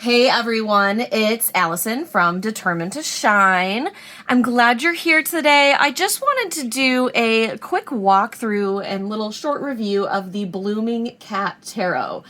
Hey everyone, it's Allison from Determined to Shine. I'm glad you're here today. I just wanted to do a quick walkthrough and little short review of the Blooming Cat Tarot.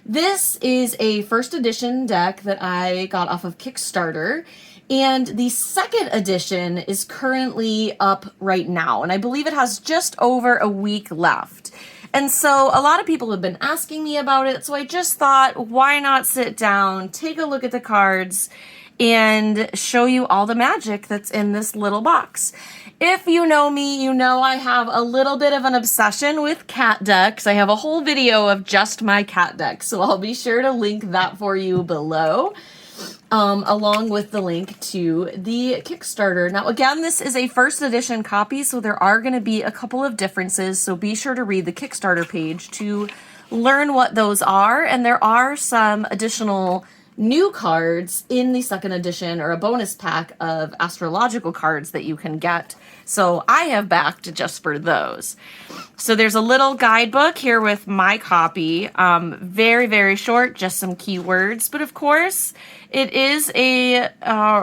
This is a first edition deck that I got off of Kickstarter, and the second edition is currently up right now, and I believe it has just over a week left. And so a lot of people have been asking me about it, so I just thought, why not sit down, take a look at the cards, and show you all the magic that's in this little box. If you know me, you know I have a little bit of an obsession with cat decks. I have a whole video of just my cat deck, so I'll be sure to link that for you below. Along with the link to the Kickstarter. Now, again, this is a first edition copy, so there are going to be a couple of differences, so be sure to read the Kickstarter page to learn what those are, and there are some additional new cards in the second edition, or a bonus pack of astrological cards that you can get, so I have backed just for those. So there's a little guidebook here with my copy, very, very short, just some keywords, but of course, it is a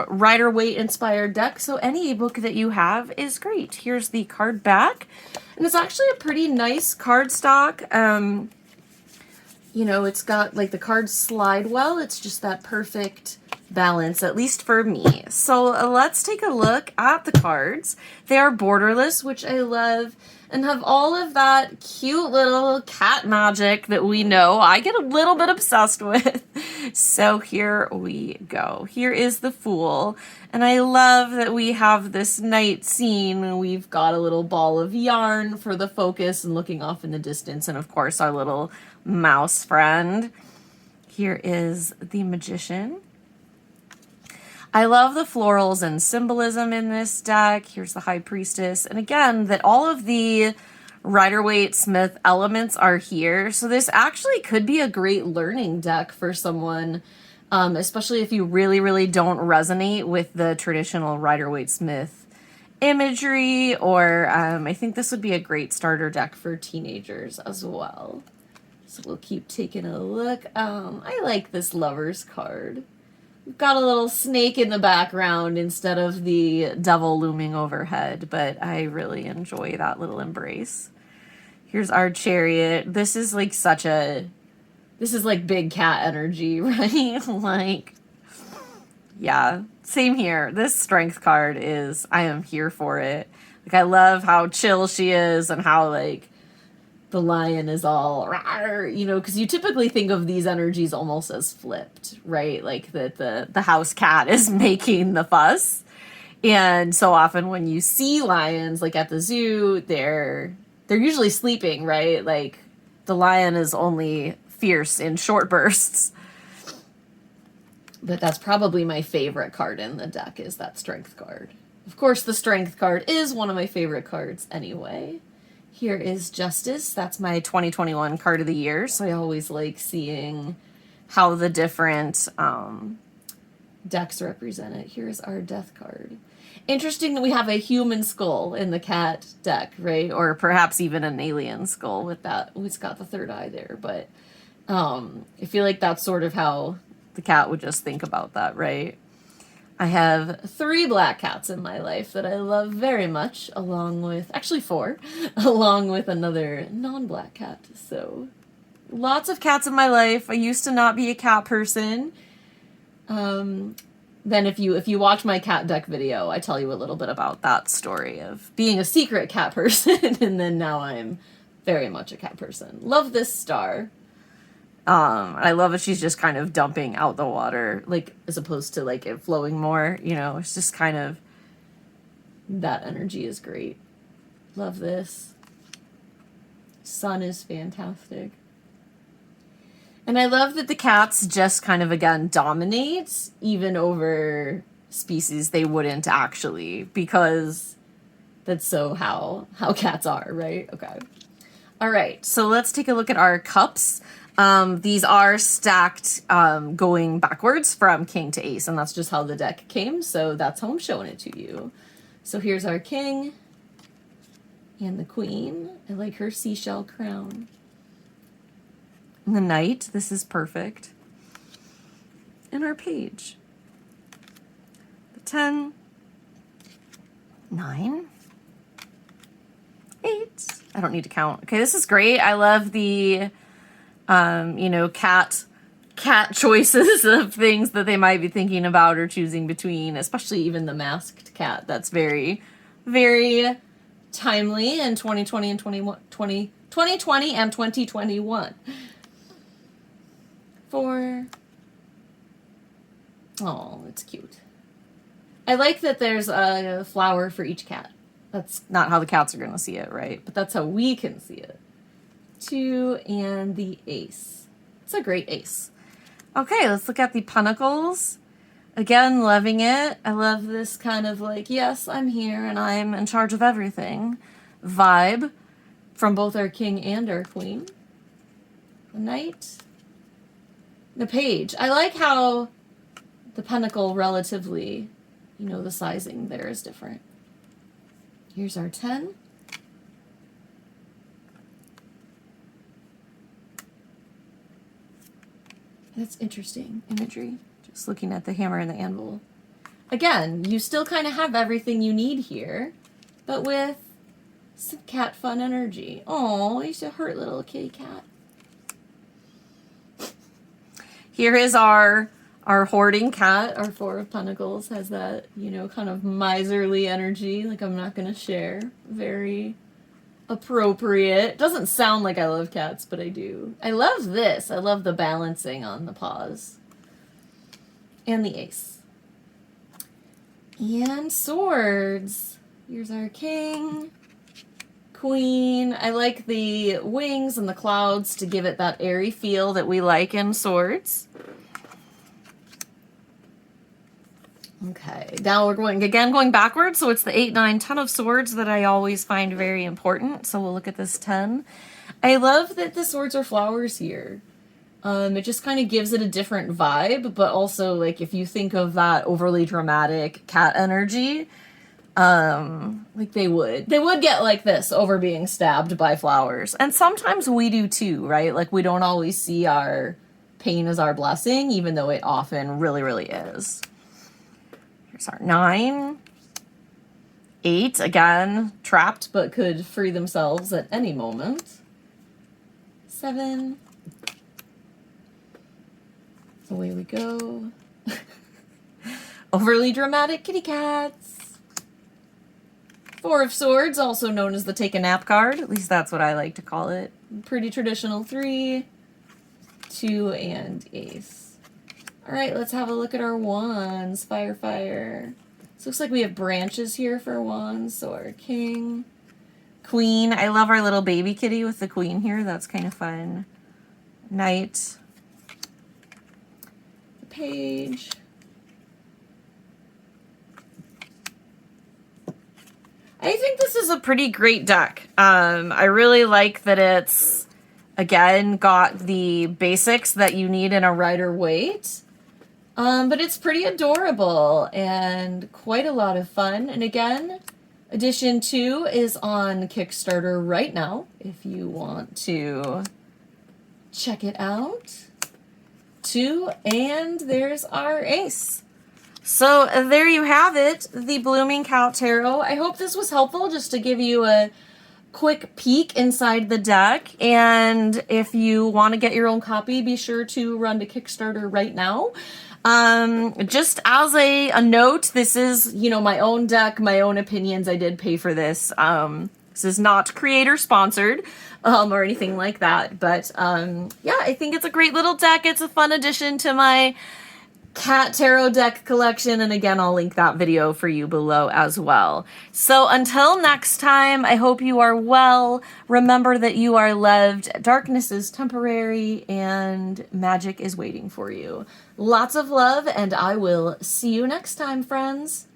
Rider-Waite inspired deck, so any ebook that you have is great. Here's the card back, and it's actually a pretty nice cardstock. You know, it's got, like, the cards slide well. It's just that perfect balance, at least for me. So let's take a look at the cards. They are borderless, which I love, and have all of that cute little cat magic that we know I get a little bit obsessed with. So here we go. Here is the Fool, and I love that we have this night scene. We've got a little ball of yarn for the focus and looking off in the distance, and of course our little mouse friend. Here is the Magician. I love the florals and symbolism in this deck. Here's the High Priestess. And again, that all of the Rider-Waite Smith elements are here. So this actually could be a great learning deck for someone, especially if you really, really don't resonate with the traditional Rider-Waite Smith imagery, or I think this would be a great starter deck for teenagers as well. So we'll keep taking a look. I like this Lover's card. We've got a little snake in the background instead of the devil looming overhead, but I really enjoy that little embrace. Here's our Chariot. This is like this is like big cat energy, right? Like, yeah, same here. This Strength card is, I am here for it. Like, I love how chill she is and how, like, the lion is all, you know, because you typically think of these energies almost as flipped, right? Like that the house cat is making the fuss. And so often when you see lions, like at the zoo, they're usually sleeping, right? Like the lion is only fierce in short bursts. But that's probably my favorite card in the deck, is that Strength card. Of course, the Strength card is one of my favorite cards anyway. Here is Justice. That's my 2021 card of the year, so I always like seeing how the different decks represent it. Here's our Death card. Interesting that we have a human skull in the cat deck, right? Or perhaps even an alien skull with that. Oh, it's got the third eye there, but I feel like that's sort of how the cat would just think about that, right? I have 3 black cats in my life that I love very much, along with, actually 4, along with another non-black cat. So lots of cats in my life. I used to not be a cat person. Then if you watch my cat deck video, I tell you a little bit about that story of being a secret cat person, and then now I'm very much a cat person. Love this star. I love that she's just kind of dumping out the water, like, as opposed to, like, it flowing more, you know, it's just kind of, that energy is great. Love this. Sun is fantastic. And I love that the cats just kind of, again, dominate, even over species they wouldn't actually, because that's so how cats are, right? Okay. All right, so let's take a look at our cups. These are stacked going backwards from king to ace, and that's just how the deck came, so that's how I'm showing it to you. So here's our king and the queen. I like her seashell crown. And the knight, this is perfect. in our page. The 10, 9, 8. I don't need to count. Okay, this is great. I love the, you know, cat choices of things that they might be thinking about or choosing between, especially even the masked cat. That's very, very timely in 2020 and 2020 and 2021. 4. Oh, it's cute. I like that there's a flower for each cat. That's not how the cats are going to see it, right? But that's how we can see it. 2 and the ace. It's a great ace. Okay, let's look at the pentacles. Again, loving it. I love this kind of like, yes, I'm here and I'm in charge of everything vibe from both our king and our queen. The knight. The page. I like how the pentacle relatively, you know, the sizing there is different. Here's our 10. That's interesting imagery. Just looking at the hammer and the anvil. Again, you still kind of have everything you need here, but with some cat fun energy. Oh, he's a hurt little kitty cat. Here is our hoarding cat. Our 4 of Pentacles has that, you know, kind of miserly energy, like I'm not going to share. Very appropriate. Doesn't sound like I love cats, but I do. I love this. I love the balancing on the paws. And the ace. And swords. Here's our king. Queen. I like the wings and the clouds to give it that airy feel that we like in swords. Okay, now we're going backwards. So it's the 8, 9, 10 of swords that I always find very important. So we'll look at this 10. I love that the swords are flowers here. It just kind of gives it a different vibe, but also like if you think of that overly dramatic cat energy, like they would get like this over being stabbed by flowers. And sometimes we do too, right? Like we don't always see our pain as our blessing, even though it often really, really is. Here's our 9, 8, again, trapped, but could free themselves at any moment. 7. Away we go. Overly dramatic kitty cats. 4 of Swords, also known as the take a nap card. At least that's what I like to call it. Pretty traditional 3, 2, and ace. All right, let's have a look at our wands. Fire, fire. So looks like we have branches here for wands. So our king, queen. I love our little baby kitty with the queen here. That's kind of fun. Knight. The page. I think this is a pretty great deck. I really like that it's, again, got the basics that you need in a Rider-Waite. But it's pretty adorable and quite a lot of fun. And again, edition 2 is on Kickstarter right now if you want to check it out. 2, and there's our ace. So there you have it, the Blooming Cat Tarot. I hope this was helpful just to give you a quick peek inside the deck. And if you want to get your own copy, be sure to run to Kickstarter right now. Just as a note, this is, you know, my own deck, my own opinions. I did pay for this. This is not creator sponsored, or anything like that. But, yeah, I think it's a great little deck. It's a fun addition to my cat tarot deck collection, and again, I'll link that video for you below as well. So until next time, I hope you are well. Remember that you are loved, darkness is temporary, and magic is waiting for you. Lots of love, and I will see you next time, friends.